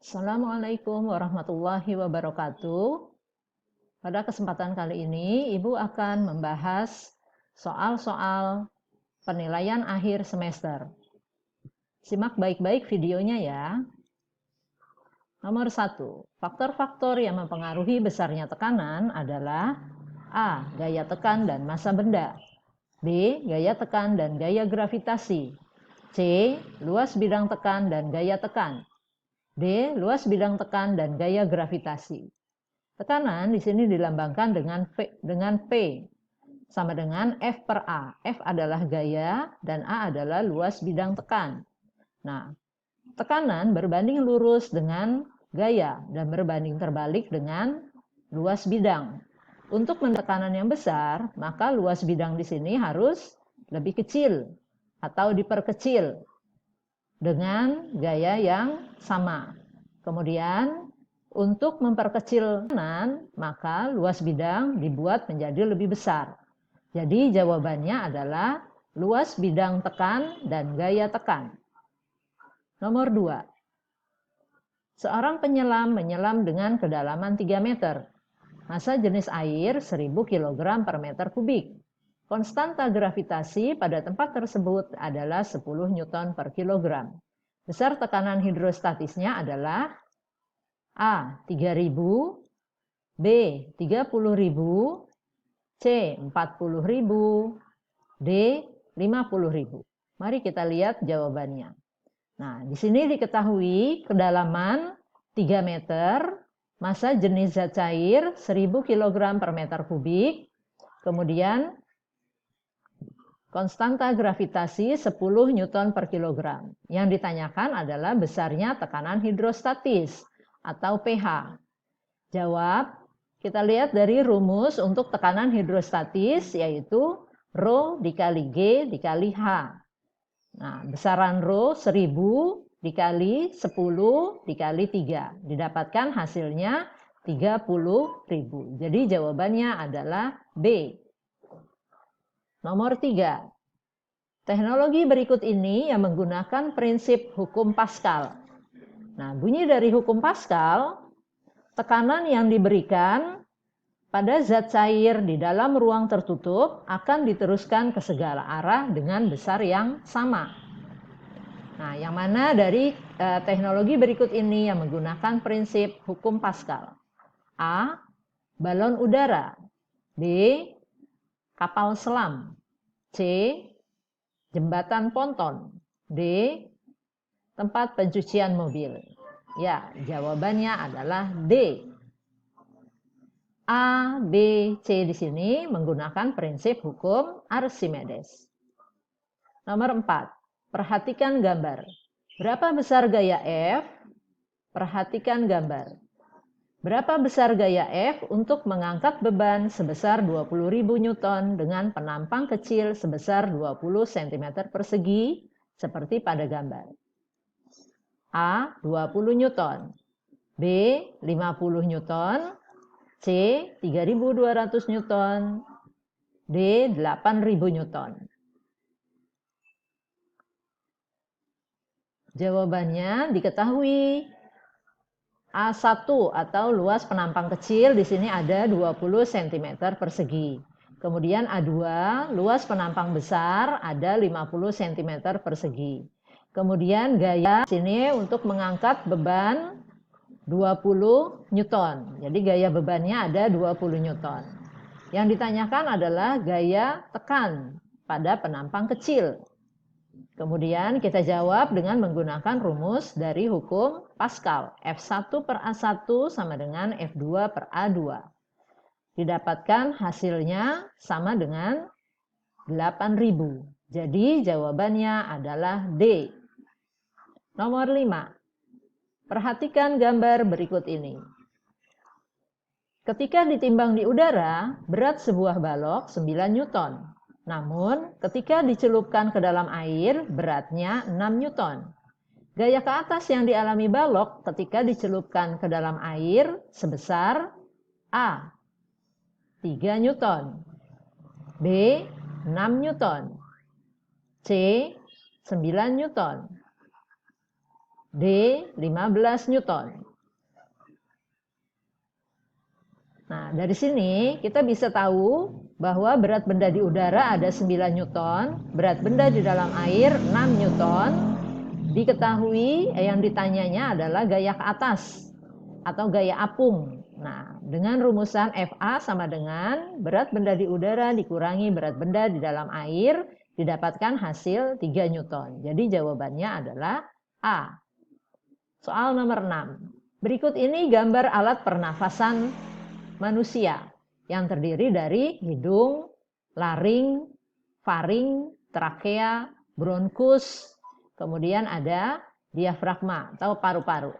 Assalamualaikum warahmatullahi wabarakatuh. Pada kesempatan kali ini, Ibu akan membahas soal-soal penilaian akhir semester. Simak baik-baik videonya ya. Nomor 1. Faktor-faktor yang mempengaruhi besarnya tekanan adalah A. Gaya tekan dan massa benda. B. Gaya tekan dan gaya gravitasi. C. Luas bidang tekan dan gaya tekan. D. Luas bidang tekan dan gaya gravitasi. Tekanan di sini dilambangkan dengan P sama dengan F per A. F adalah gaya dan A adalah luas bidang tekan. Nah, tekanan berbanding lurus dengan gaya dan berbanding terbalik dengan luas bidang. Untuk tekanan yang besar, maka luas bidang di sini harus lebih kecil atau diperkecil dengan gaya yang sama. Kemudian untuk memperkecil tekanan, maka luas bidang dibuat menjadi lebih besar. Jadi jawabannya adalah luas bidang tekan dan gaya tekan. Nomor 2. Seorang penyelam menyelam dengan kedalaman 3 meter. Massa jenis air 1000 kg per meter kubik. Konstanta gravitasi pada tempat tersebut adalah 10 Newton per kilogram. Besar tekanan hidrostatisnya adalah A. 3000, B. 30.000, C. 40.000, D. 50.000. Mari kita lihat jawabannya. Nah, di sini diketahui kedalaman 3 meter, massa jenis zat cair 1000 kg per meter kubik, kemudian konstanta gravitasi 10 Newton per kilogram. Yang ditanyakan adalah besarnya tekanan hidrostatis atau pH. Jawab, kita lihat dari rumus untuk tekanan hidrostatis yaitu Rho dikali G dikali H. Nah, besaran Rho 1000 dikali 10 dikali 3. Didapatkan hasilnya 30.000. Jadi jawabannya adalah B. Nomor 3. Teknologi berikut ini yang menggunakan prinsip hukum Pascal. Nah, bunyi dari hukum Pascal, tekanan yang diberikan pada zat cair di dalam ruang tertutup akan diteruskan ke segala arah dengan besar yang sama. Nah, yang mana dari teknologi berikut ini yang menggunakan prinsip hukum Pascal? A. Balon udara. B. Kapal selam. C. Jembatan ponton. D. Tempat pencucian mobil. Ya, jawabannya adalah D. A, B, C di sini menggunakan prinsip hukum Archimedes. Nomor 4. Perhatikan gambar. Berapa besar gaya F? Perhatikan gambar. Berapa besar gaya F untuk mengangkat beban sebesar 20.000 Newton dengan penampang kecil sebesar 20 cm persegi seperti pada gambar? A. 20 Newton. B. 50 Newton. C. 3.200 Newton. D. 8.000 Newton. Jawabannya diketahui. A1 atau luas penampang kecil di sini ada 20 cm persegi. Kemudian A2 luas penampang besar ada 50 cm persegi. Kemudian gaya di sini untuk mengangkat beban 20 Newton. Jadi gaya bebannya ada 20 Newton. Yang ditanyakan adalah gaya tekan pada penampang kecil. Kemudian kita jawab dengan menggunakan rumus dari hukum Pascal. F1 per A1 sama dengan F2 per A2. Didapatkan hasilnya sama dengan 8.000. Jadi jawabannya adalah D. Nomor 5. Perhatikan gambar berikut ini. Ketika ditimbang di udara, berat sebuah balok 9 Newton. Namun, ketika dicelupkan ke dalam air, beratnya 6 Newton. Gaya ke atas yang dialami balok ketika dicelupkan ke dalam air sebesar A. 3 Newton. B. 6 Newton. C. 9 Newton. D. 15 Newton. Nah, dari sini kita bisa tahu bahwa berat benda di udara ada 9 Newton, berat benda di dalam air 6 Newton. Diketahui yang ditanyanya adalah gaya ke atas atau gaya apung. Nah, dengan rumusan FA sama dengan berat benda di udara dikurangi berat benda di dalam air, didapatkan hasil 3 Newton. Jadi jawabannya adalah A. Soal nomor 6. Berikut ini gambar alat pernafasan manusia yang terdiri dari hidung, laring, faring, trakea, bronkus, kemudian ada diafragma atau paru-paru.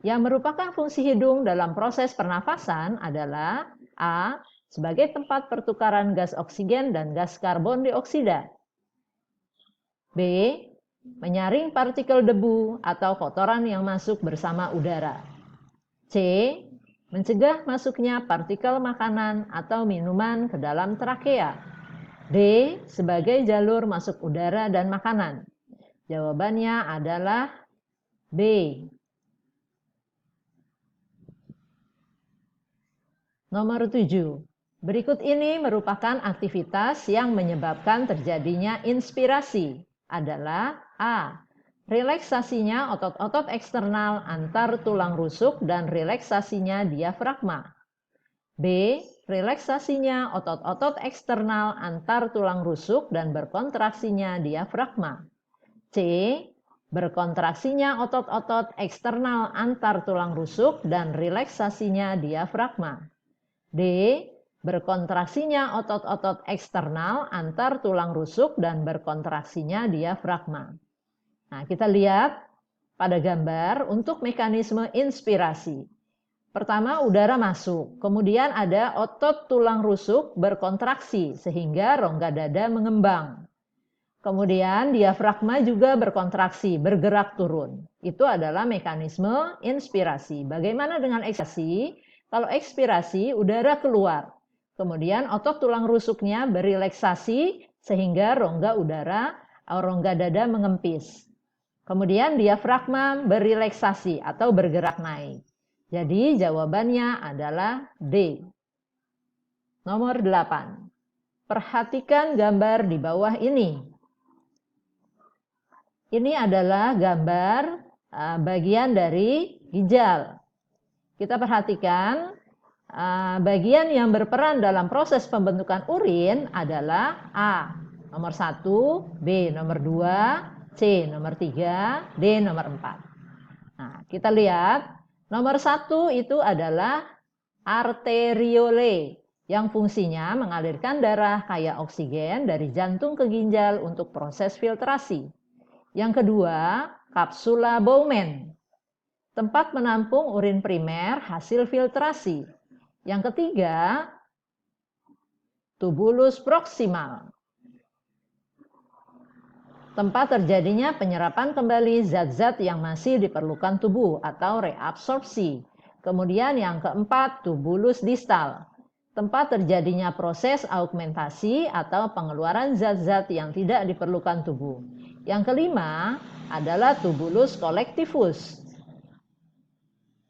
Yang merupakan fungsi hidung dalam proses pernafasan adalah A. Sebagai tempat pertukaran gas oksigen dan gas karbon dioksida. B. Menyaring partikel debu atau kotoran yang masuk bersama udara. C. Mencegah masuknya partikel makanan atau minuman ke dalam trakea. D. Sebagai jalur masuk udara dan makanan. Jawabannya adalah B. Nomor 7. Berikut ini merupakan aktivitas yang menyebabkan terjadinya inspirasi. Adalah A. Relaksasinya otot-otot eksternal antar tulang rusuk dan relaksasinya diafragma. B. Relaksasinya otot-otot eksternal antar tulang rusuk dan berkontraksinya diafragma. C. Berkontraksinya otot-otot eksternal antar tulang rusuk dan relaksasinya diafragma. D. Berkontraksinya otot-otot eksternal antar tulang rusuk dan berkontraksinya diafragma. Nah, kita lihat pada gambar untuk mekanisme inspirasi. Pertama, udara masuk, kemudian ada otot tulang rusuk berkontraksi sehingga rongga dada mengembang. Kemudian diafragma juga berkontraksi, bergerak turun. Itu adalah mekanisme inspirasi. Bagaimana dengan ekspirasi? Kalau ekspirasi, udara keluar. Kemudian otot tulang rusuknya berrelaksasi sehingga rongga dada mengempis. Kemudian diafragma berrelaksasi atau bergerak naik. Jadi jawabannya adalah D. Nomor 8. Perhatikan gambar di bawah ini. Ini adalah gambar bagian dari ginjal. Kita perhatikan bagian yang berperan dalam proses pembentukan urin adalah A. Nomor 1, B. Nomor 2, C nomor 3, D nomor 4. Nah, kita lihat nomor 1 itu adalah arteriole yang fungsinya mengalirkan darah kaya oksigen dari jantung ke ginjal untuk proses filtrasi. Yang kedua, kapsula Bowman, tempat menampung urin primer hasil filtrasi. Yang ketiga, tubulus proximal, tempat terjadinya penyerapan kembali zat-zat yang masih diperlukan tubuh atau reabsorpsi. Kemudian yang keempat, tubulus distal, tempat terjadinya proses augmentasi atau pengeluaran zat-zat yang tidak diperlukan tubuh. Yang kelima adalah tubulus collectivus.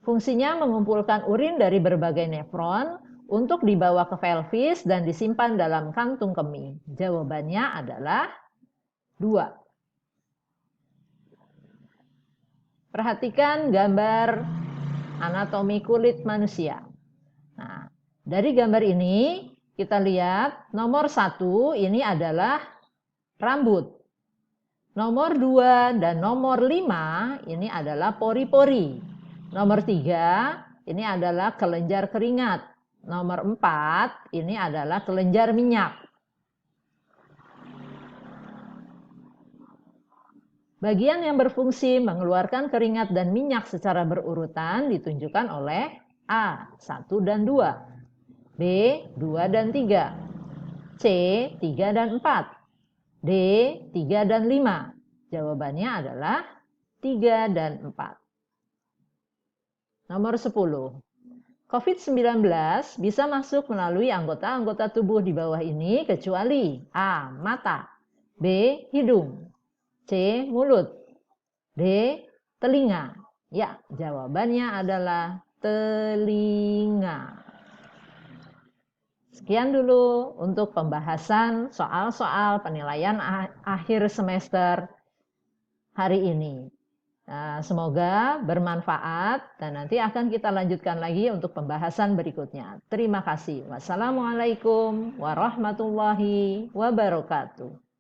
Fungsinya mengumpulkan urin dari berbagai nefron untuk dibawa ke pelvis dan disimpan dalam kantung kemih. Jawabannya adalah 2. Perhatikan gambar anatomi kulit manusia. Nah, dari gambar ini kita lihat nomor 1 ini adalah rambut. Nomor 2 dan nomor 5 ini adalah pori-pori. Nomor 3 ini adalah kelenjar keringat. Nomor 4 ini adalah kelenjar minyak. Bagian yang berfungsi mengeluarkan keringat dan minyak secara berurutan ditunjukkan oleh A. 1 dan 2, B. 2 dan 3, C. 3 dan 4, D. 3 dan 5. Jawabannya adalah 3 dan 4. Nomor 10. COVID-19 bisa masuk melalui anggota-anggota tubuh di bawah ini kecuali A. Mata, B. Hidung, C. Mulut, D. telinga? Ya, jawabannya adalah telinga. Sekian dulu untuk pembahasan soal-soal penilaian akhir semester hari ini. Nah, semoga bermanfaat dan nanti akan kita lanjutkan lagi untuk pembahasan berikutnya. Terima kasih. Wassalamualaikum warahmatullahi wabarakatuh.